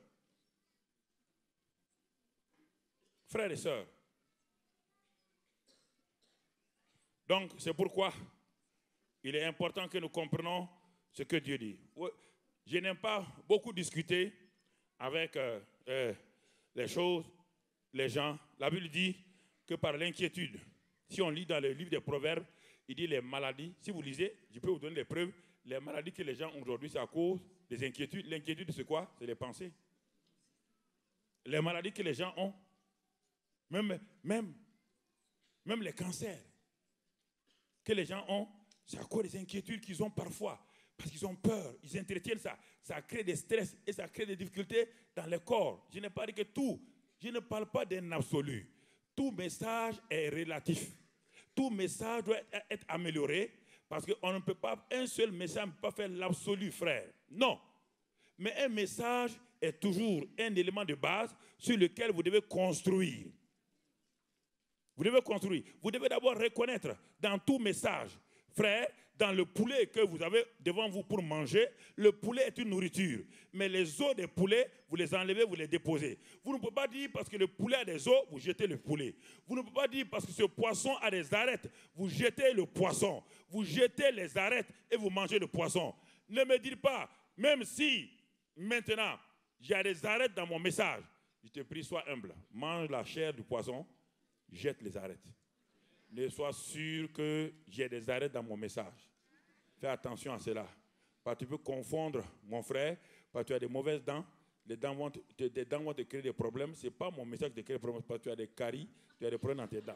[SPEAKER 1] Frères et sœurs. Donc, c'est pourquoi il est important que nous comprenions ce que Dieu dit. Je n'aime pas beaucoup discuter avec les choses, les gens. La Bible dit que par l'inquiétude, si on lit dans le livre des Proverbes, il dit les maladies. Si vous lisez, je peux vous donner les preuves. Les maladies que les gens ont aujourd'hui, c'est à cause des inquiétudes. L'inquiétude, c'est quoi? C'est les pensées. Les maladies que les gens ont, même les cancers que les gens ont, c'est à cause des inquiétudes qu'ils ont parfois. Parce qu'ils ont peur, ils entretiennent ça. Ça crée des stress et ça crée des difficultés dans le corps. Je n'ai pas dit que tout. Je ne parle pas d'un absolu. Tout message est relatif. Tout message doit être amélioré parce qu'on ne peut pas, un seul message ne peut pas faire l'absolu, frère. Non. Mais un message est toujours un élément de base sur lequel vous devez construire. Vous devez construire. Vous devez d'abord reconnaître dans tout message, frère, dans le poulet que vous avez devant vous pour manger, le poulet est une nourriture. Mais les os des poulets, vous les enlevez, vous les déposez. Vous ne pouvez pas dire parce que le poulet a des os, vous jetez le poulet. Vous ne pouvez pas dire parce que ce poisson a des arêtes, vous jetez le poisson. Vous jetez les arêtes et vous mangez le poisson. Ne me dites pas, même si maintenant, il y a des arêtes dans mon message, je te prie, sois humble. Mange la chair du poisson. Jette les arêtes. Ne sois sûr que j'ai des arêtes dans mon message. Fais attention à cela. Parce que tu peux confondre, mon frère, parce que tu as des mauvaises dents. Les dents vont te créer des problèmes. Ce n'est pas mon message qui te crée des problèmes, parce que tu as des caries, tu as des problèmes dans tes dents.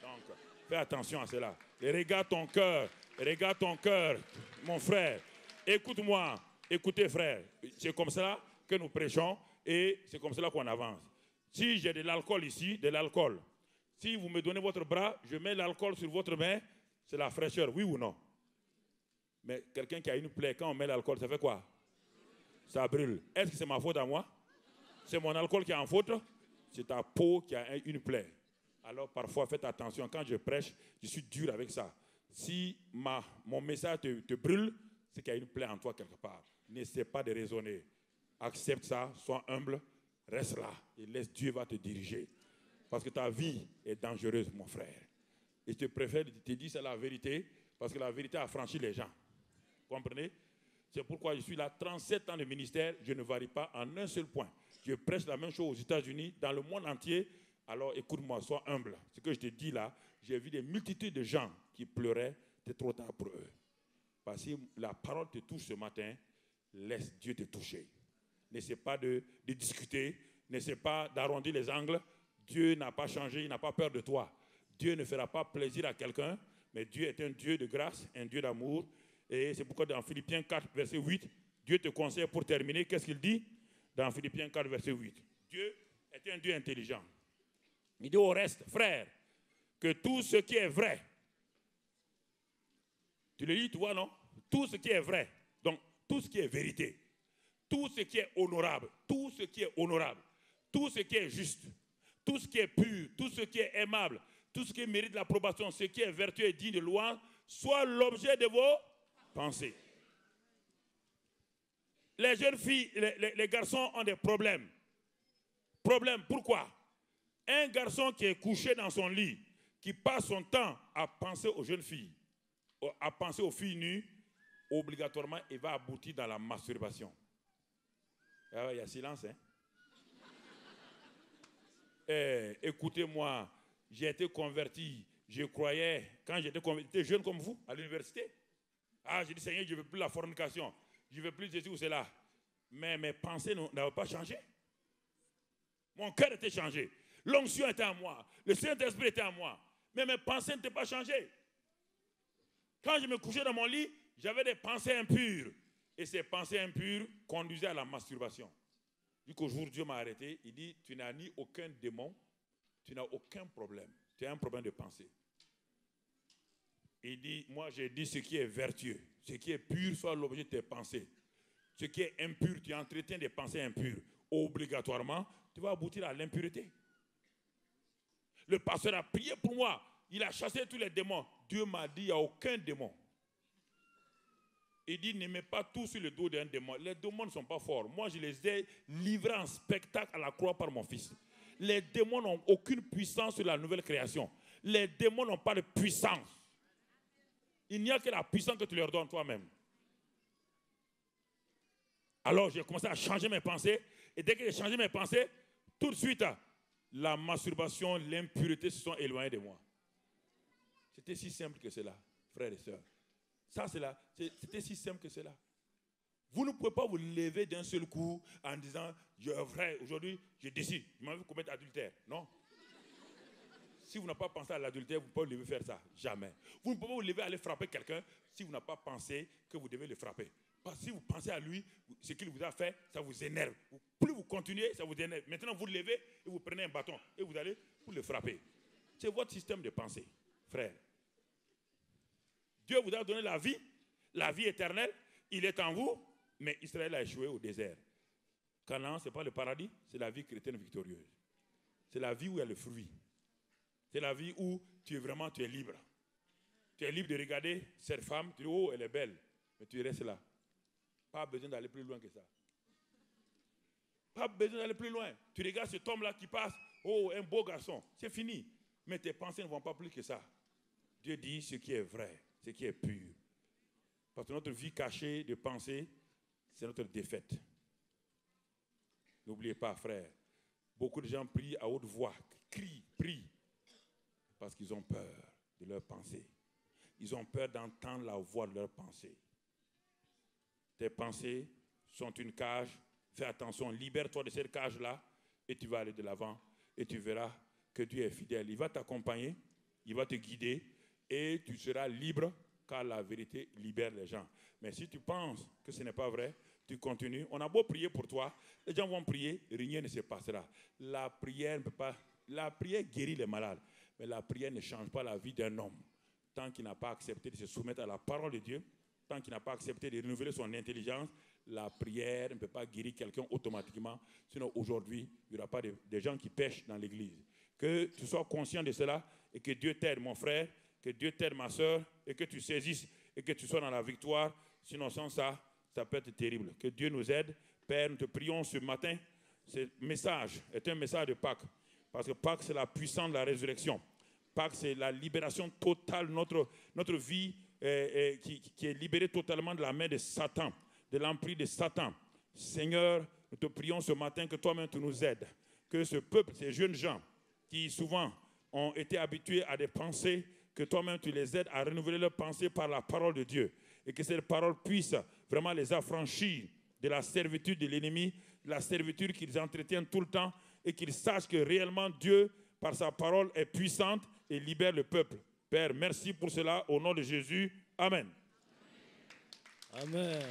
[SPEAKER 1] Donc, fais attention à cela. Et regarde ton cœur, mon frère. Écoute-moi, écoutez, frère. C'est comme cela que nous prêchons et c'est comme cela qu'on avance. Si j'ai de l'alcool ici, de l'alcool. Si vous me donnez votre bras, je mets l'alcool sur votre main, c'est la fraîcheur, oui ou non? Mais quelqu'un qui a une plaie, quand on met l'alcool, ça fait quoi? Ça brûle. Est-ce que c'est ma faute à moi? C'est mon alcool qui est en faute? C'est ta peau qui a une plaie. Alors parfois, faites attention, quand je prêche, je suis dur avec ça. Si mon message te brûle, c'est qu'il y a une plaie en toi quelque part. N'essaie pas de raisonner. Accepte ça, sois humble, reste là et laisse Dieu va te diriger. Parce que ta vie est dangereuse, mon frère. Et je préfère te dire c'est la vérité, parce que la vérité a franchi les gens. Vous comprenez? C'est pourquoi je suis là, 37 ans de ministère, je ne varie pas en un seul point. Je prêche la même chose aux États-Unis, dans le monde entier. Alors écoute-moi, sois humble. Ce que je te dis là, j'ai vu des multitudes de gens qui pleuraient, c'est trop tard pour eux. Parce que la parole te touche ce matin, laisse Dieu te toucher. N'essaie pas de discuter, n'essaie pas d'arrondir les angles. Dieu n'a pas changé, il n'a pas peur de toi. Dieu ne fera pas plaisir à quelqu'un, mais Dieu est un Dieu de grâce, un Dieu d'amour. Et c'est pourquoi dans Philippiens 4, verset 8, Dieu te conseille pour terminer. Qu'est-ce qu'il dit? Dans Philippiens 4, verset 8. Dieu est un Dieu intelligent. Il dit au reste, frère, que tout ce qui est vrai, tu le lis, tu vois, non? Tout ce qui est vrai, donc tout ce qui est vérité, tout ce qui est honorable, tout ce qui est honorable, tout ce qui est juste, tout ce qui est pur, tout ce qui est aimable, tout ce qui mérite l'approbation, ce qui est vertueux et digne de louange, soit l'objet de vos pensées. Les jeunes filles, les garçons ont des problèmes. Problème, pourquoi? Un garçon qui est couché dans son lit, qui passe son temps à penser aux jeunes filles, à penser aux filles nues, obligatoirement, il va aboutir dans la masturbation. Ah ouais, il y a silence, hein? écoutez-moi, j'ai été converti, je croyais, quand j'étais converti, j'étais jeune comme vous, à l'université. Ah, j'ai dit, Seigneur, je ne veux plus la fornication, je ne veux plus ceci ou cela. Mais mes pensées n'avaient pas changé. Mon cœur était changé. L'onction était en moi. Le Saint-Esprit était en moi. Mais mes pensées n'étaient pas changées. Quand je me couchais dans mon lit, j'avais des pensées impures. Et ces pensées impures conduisaient à la masturbation. Du coup, au jour où Dieu m'a arrêté, il dit, tu n'as ni aucun démon, tu n'as aucun problème. Tu as un problème de pensée. Il dit, moi j'ai dit ce qui est vertueux, ce qui est pur soit l'objet de tes pensées. Ce qui est impur, tu entretiens des pensées impures. Obligatoirement, tu vas aboutir à l'impureté. Le pasteur a prié pour moi. Il a chassé tous les démons. Dieu m'a dit, il n'y a aucun démon. Il dit, ne mets pas tout sur le dos d'un démon. Les démons ne sont pas forts. Moi, je les ai livrés en spectacle à la croix par mon fils. Les démons n'ont aucune puissance sur la nouvelle création. Les démons n'ont pas de puissance. Il n'y a que la puissance que tu leur donnes toi-même. Alors, j'ai commencé à changer mes pensées. Et dès que j'ai changé mes pensées, tout de suite, la masturbation, l'impureté se sont éloignées de moi. C'était si simple que cela, frères et sœurs. C'était si simple que cela. Vous ne pouvez pas vous lever d'un seul coup en disant, vrai, aujourd'hui, je décide, je m'en vais commettre adultère. Non. Si vous n'avez pas pensé à l'adultère, vous ne pouvez pas vous lever faire ça. Jamais. Vous ne pouvez pas vous lever à aller frapper quelqu'un si vous n'avez pas pensé que vous devez le frapper. Parce que si vous pensez à lui, ce qu'il vous a fait, ça vous énerve. Plus vous continuez, ça vous énerve. Maintenant, vous levez et vous prenez un bâton et vous allez pour le frapper. C'est votre système de pensée, frère. Dieu vous a donné la vie éternelle. Il est en vous, mais Israël a échoué au désert. Canaan, ce n'est pas le paradis, c'est la vie chrétienne victorieuse. C'est la vie où il y a le fruit. C'est la vie où tu es libre. Tu es libre de regarder cette femme, tu dis, oh, elle est belle, mais tu restes là. Pas besoin d'aller plus loin que ça. Pas besoin d'aller plus loin. Tu regardes cet homme-là qui passe, oh, un beau garçon, c'est fini. Mais tes pensées ne vont pas plus que ça. Dieu dit ce qui est vrai, ce qui est pur. Parce que notre vie cachée de pensée, c'est notre défaite. N'oubliez pas, frère, beaucoup de gens prient à haute voix, prient, parce qu'ils ont peur de leurs pensées. Ils ont peur d'entendre la voix de leurs pensées. Tes pensées sont une cage. Fais attention, libère-toi de cette cage-là et tu vas aller de l'avant et tu verras que Dieu est fidèle. Il va t'accompagner, il va te guider et tu seras libre car la vérité libère les gens. Mais si tu penses que ce n'est pas vrai, tu continues. On a beau prier pour toi, les gens vont prier, rien ne se passera. La prière ne peut pas, la prière guérit les malades, mais la prière ne change pas la vie d'un homme. Tant qu'il n'a pas accepté de se soumettre à la parole de Dieu, tant qu'il n'a pas accepté de renouveler son intelligence, la prière ne peut pas guérir quelqu'un automatiquement. Sinon, aujourd'hui, il n'y aura pas de gens qui pêchent dans l'église. Que tu sois conscient de cela et que Dieu t'aide, mon frère, que Dieu t'aide, ma soeur, et que tu saisisses et que tu sois dans la victoire. Sinon, sans ça, ça peut être terrible. Que Dieu nous aide. Père, nous te prions ce matin. Ce message est un message de Pâques. Parce que Pâques, c'est la puissance de la résurrection. Pâques, c'est la libération totale de notre vie qui est libérée totalement de la main de Satan, de l'emprise de Satan. Seigneur, nous te prions ce matin que toi-même tu nous aides. Que ce peuple, ces jeunes gens qui souvent ont été habitués à des pensées, que toi-même tu les aides à renouveler leurs pensées par la parole de Dieu. Et que cette parole puisse vraiment les affranchir de la servitude de l'ennemi, de la servitude qu'ils entretiennent tout le temps, et qu'ils sachent que réellement Dieu, par sa parole, est puissante et libère le peuple. Père, merci pour cela. Au nom de Jésus. Amen.
[SPEAKER 2] Amen.